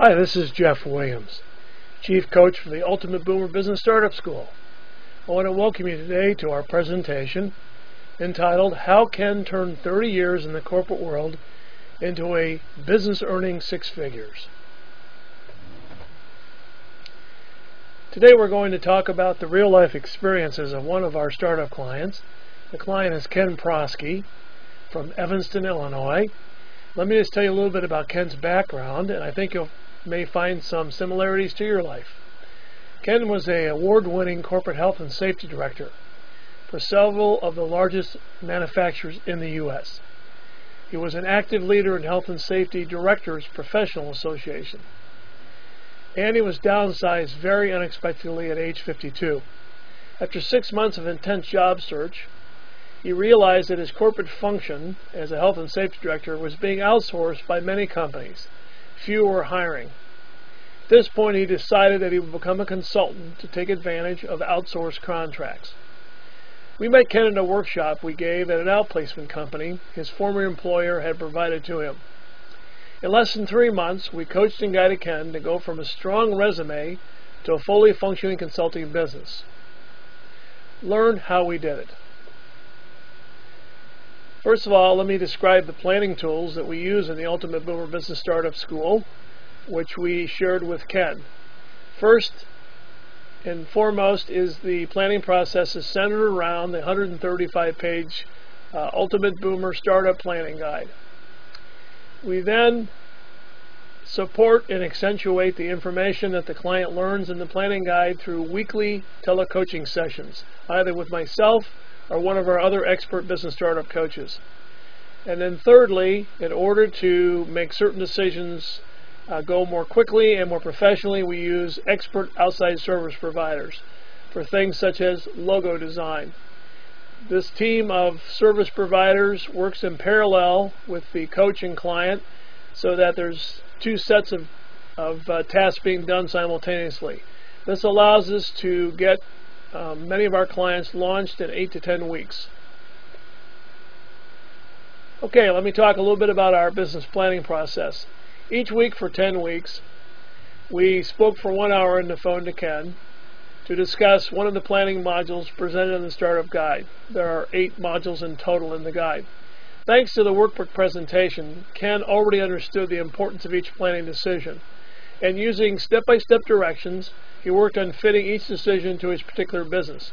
Hi, this is Jeff Williams, Chief Coach for the Ultimate Boomer Business Startup School. I want to welcome you today to our presentation entitled, How Ken Turned 30 Years in the Corporate World into a Business Earning Six Figures. Today we're going to talk about the real-life experiences of one of our startup clients. The client is Ken Prosky from Evanston, Illinois. Let me just tell you a little bit about Ken's background, and I think you may find some similarities to your life. Ken was an award-winning corporate health and safety director for several of the largest manufacturers in the U.S. He was an active leader in Health and Safety Directors Professional Association. And he was downsized very unexpectedly at age 52. After 6 months of intense job search, he realized that his corporate function as a health and safety director was being outsourced by many companies. Few were hiring. At this point, he decided that he would become a consultant to take advantage of outsourced contracts. We met Ken in a workshop we gave at an outplacement company his former employer had provided to him. In less than 3 months, we coached and guided Ken to go from a strong resume to a fully functioning consulting business. Learn how we did it. First of all, let me describe the planning tools that we use in the Ultimate Boomer Business Startup School, which we shared with Ken. First and foremost is the planning process is centered around the 135-page Ultimate Boomer Startup Planning Guide. We then support and accentuate the information that the client learns in the planning guide through weekly telecoaching sessions, either with myself or one of our other expert business startup coaches. And then thirdly, in order to make certain decisions go more quickly and more professionally, we use expert outside service providers for things such as logo design. This team of service providers works in parallel with the coach and client so that there's two sets of tasks being done simultaneously. This allows us to get many of our clients launched in 8 to 10 weeks. Okay, let me talk a little bit about our business planning process. Each week for 10 weeks, we spoke for 1 hour on the phone to Ken to discuss one of the planning modules presented in the startup guide. There are 8 modules in total in the guide. Thanks to the workbook presentation, Ken already understood the importance of each planning decision, and using step-by-step directions, he worked on fitting each decision to his particular business.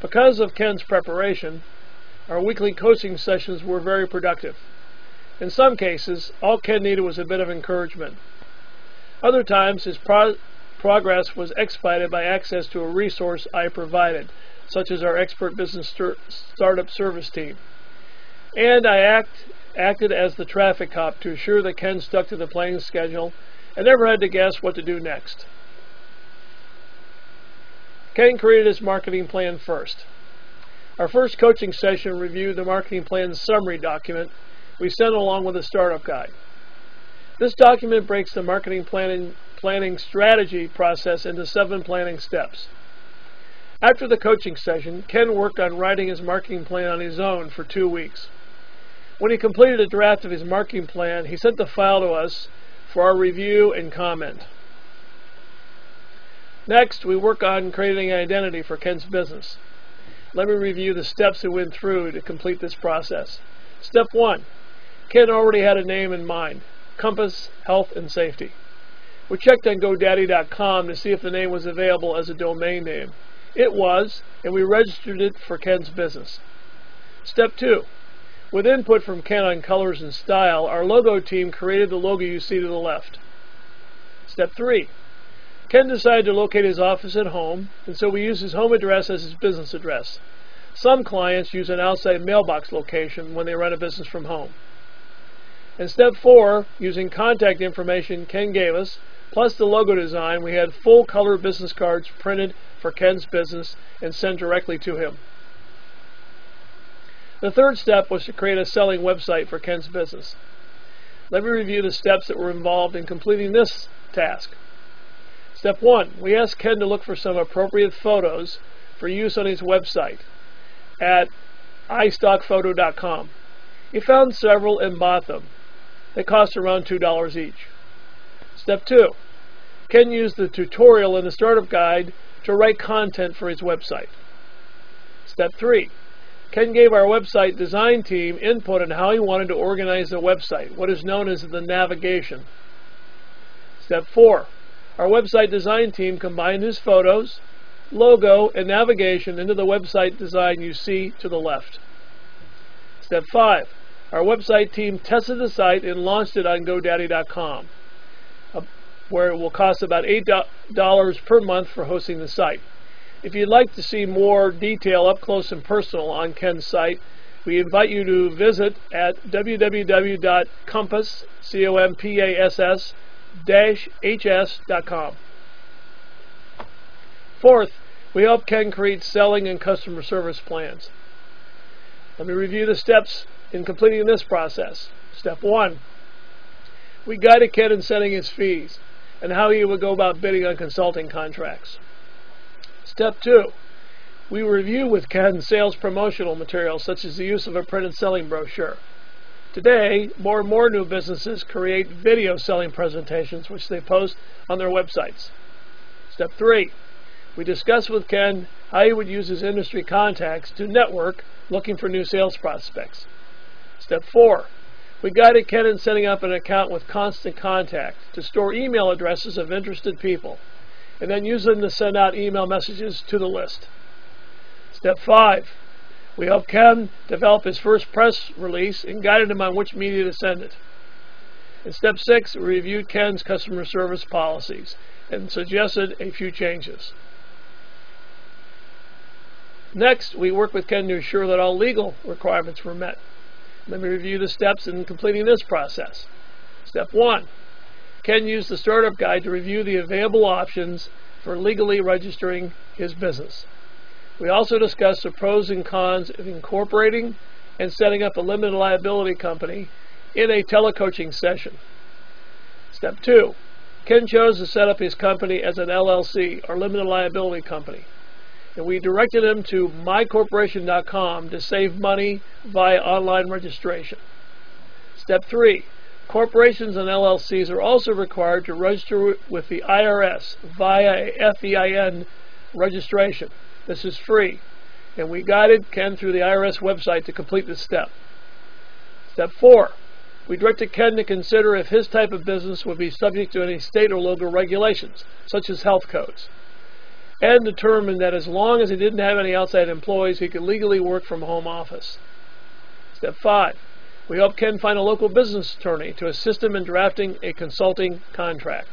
Because of Ken's preparation, our weekly coaching sessions were very productive. In some cases, all Ken needed was a bit of encouragement. Other times, his progress was expedited by access to a resource I provided, such as our expert business startup service team. And I acted as the traffic cop to assure that Ken stuck to the planning schedule and never had to guess what to do next. Ken created his marketing plan first. Our first coaching session reviewed the marketing plan summary document we sent along with the startup guide. This document breaks the marketing planning strategy process into 7 planning steps. After the coaching session, Ken worked on writing his marketing plan on his own for 2 weeks. When he completed a draft of his marketing plan, he sent the file to us for our review and comment. Next, we work on creating an identity for Ken's business. Let me review the steps we went through to complete this process. Step 1. Ken already had a name in mind, Compass Health and Safety. We checked on GoDaddy.com to see if the name was available as a domain name. It was, and we registered it for Ken's business. Step 2. With input from Ken on colors and style, our logo team created the logo you see to the left. Step 3. Ken decided to locate his office at home, and so we used his home address as his business address. Some clients use an outside mailbox location when they run a business from home. And step 4, using contact information Ken gave us, plus the logo design, we had full color business cards printed for Ken's business and sent directly to him. The third step was to create a selling website for Ken's business. Let me review the steps that were involved in completing this task. Step 1, we asked Ken to look for some appropriate photos for use on his website at iStockPhoto.com. He found several and bought them. They cost around $2 each. Step 2. Ken used the tutorial in the startup guide to write content for his website. Step 3. Ken gave our website design team input on how he wanted to organize the website, what is known as the navigation. Step 4. Our website design team combined his photos, logo, and navigation into the website design you see to the left. Step 5. Our website team tested the site and launched it on GoDaddy.com, where it will cost about $8 per month for hosting the site. If you'd like to see more detail up close and personal on Ken's site, we invite you to visit at www.compass-hs-com. Fourth, we help Ken create selling and customer service plans. Let me review the steps in completing this process. Step 1. We guided Ken in setting his fees and how he would go about bidding on consulting contracts. Step 2. We review with Ken sales promotional materials such as the use of a printed selling brochure. Today, more and more new businesses create video selling presentations which they post on their websites. Step 3. We discuss with Ken how he would use his industry contacts to network looking for new sales prospects. Step 4. We guided Ken in setting up an account with Constant Contact to store email addresses of interested people and then use them to send out email messages to the list. Step 5. We helped Ken develop his first press release and guided him on which media to send it. In Step 6, we reviewed Ken's customer service policies and suggested a few changes. Next, we worked with Ken to ensure that all legal requirements were met. Let me review the steps in completing this process. Step 1. Ken used the startup guide to review the available options for legally registering his business. We also discussed the pros and cons of incorporating and setting up a limited liability company in a telecoaching session. Step 2. Ken chose to set up his company as an LLC, or limited liability company, and we directed him to mycorporation.com to save money via online registration. Step 3. Corporations and LLCs are also required to register with the IRS via a FEIN registration. This is free, and we guided Ken through the IRS website to complete this step. Step 4. We directed Ken to consider if his type of business would be subject to any state or local regulations, such as health codes, and determined that as long as he didn't have any outside employees, he could legally work from home office. Step 5. We helped Ken find a local business attorney to assist him in drafting a consulting contract.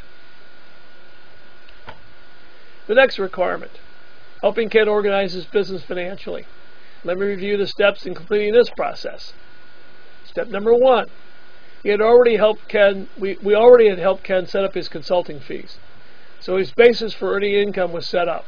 The next requirement, helping Ken organize his business financially. Let me review the steps in completing this process. Step number 1. We already had helped Ken set up his consulting fees, so his basis for earning income was set up.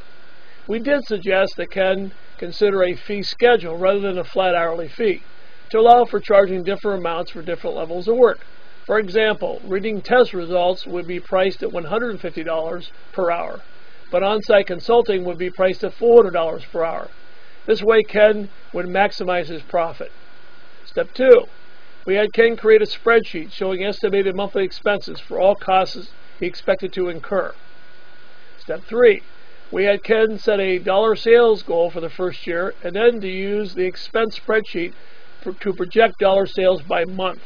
We did suggest that Ken consider a fee schedule rather than a flat hourly fee, to allow for charging different amounts for different levels of work. For example, reading test results would be priced at $150 per hour, but on-site consulting would be priced at $400 per hour. This way Ken would maximize his profit. Step 2. We had Ken create a spreadsheet showing estimated monthly expenses for all costs he expected to incur. Step 3. We had Ken set a dollar sales goal for the first year and then to use the expense spreadsheet to project dollar sales by month.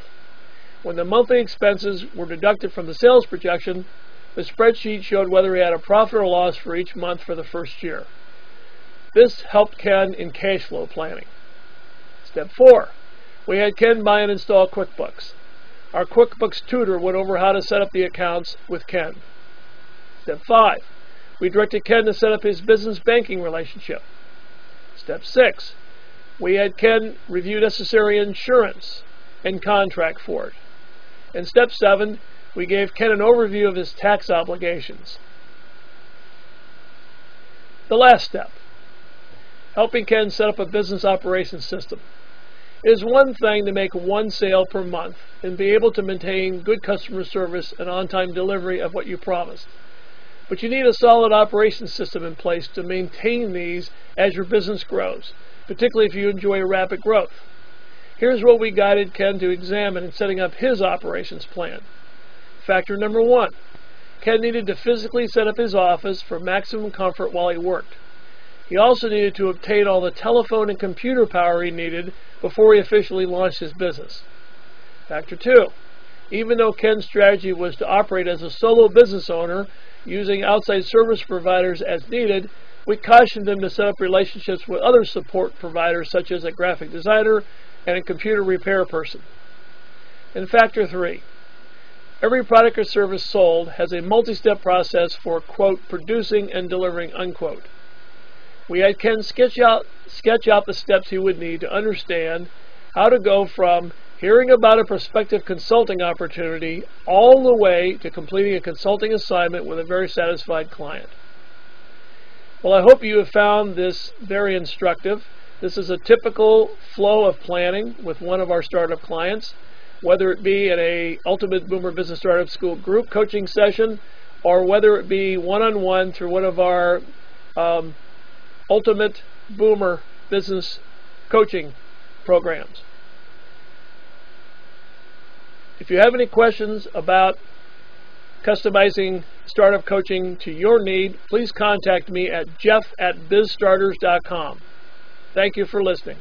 When the monthly expenses were deducted from the sales projection, the spreadsheet showed whether he had a profit or loss for each month for the first year. This helped Ken in cash flow planning. Step 4. We had Ken buy and install QuickBooks. Our QuickBooks tutor went over how to set up the accounts with Ken. Step 5. We directed Ken to set up his business banking relationship. Step 6. We had Ken review necessary insurance and contract for it. And Step 7, we gave Ken an overview of his tax obligations. The last step, helping Ken set up a business operations system. It is one thing to make one sale per month and be able to maintain good customer service and on-time delivery of what you promised. But you need a solid operations system in place to maintain these as your business grows, particularly if you enjoy rapid growth. Here's what we guided Ken to examine in setting up his operations plan. Factor number 1, Ken needed to physically set up his office for maximum comfort while he worked. He also needed to obtain all the telephone and computer power he needed before he officially launched his business. Factor 2. Even though Ken's strategy was to operate as a solo business owner, using outside service providers as needed, we cautioned him to set up relationships with other support providers such as a graphic designer and a computer repair person. And Factor 3. Every product or service sold has a multi-step process for, quote, producing and delivering, unquote. We had Ken sketch out the steps he would need to understand how to go from hearing about a prospective consulting opportunity all the way to completing a consulting assignment with a very satisfied client. Well, I hope you have found this very instructive. This is a typical flow of planning with one of our startup clients, whether it be in a Ultimate Boomer Business Startup School group coaching session or whether it be one-on-one through one of our Ultimate Boomer Business Coaching programs. If you have any questions about customizing startup coaching to your need, please contact me at jeff@bizstarters.com. Thank you for listening.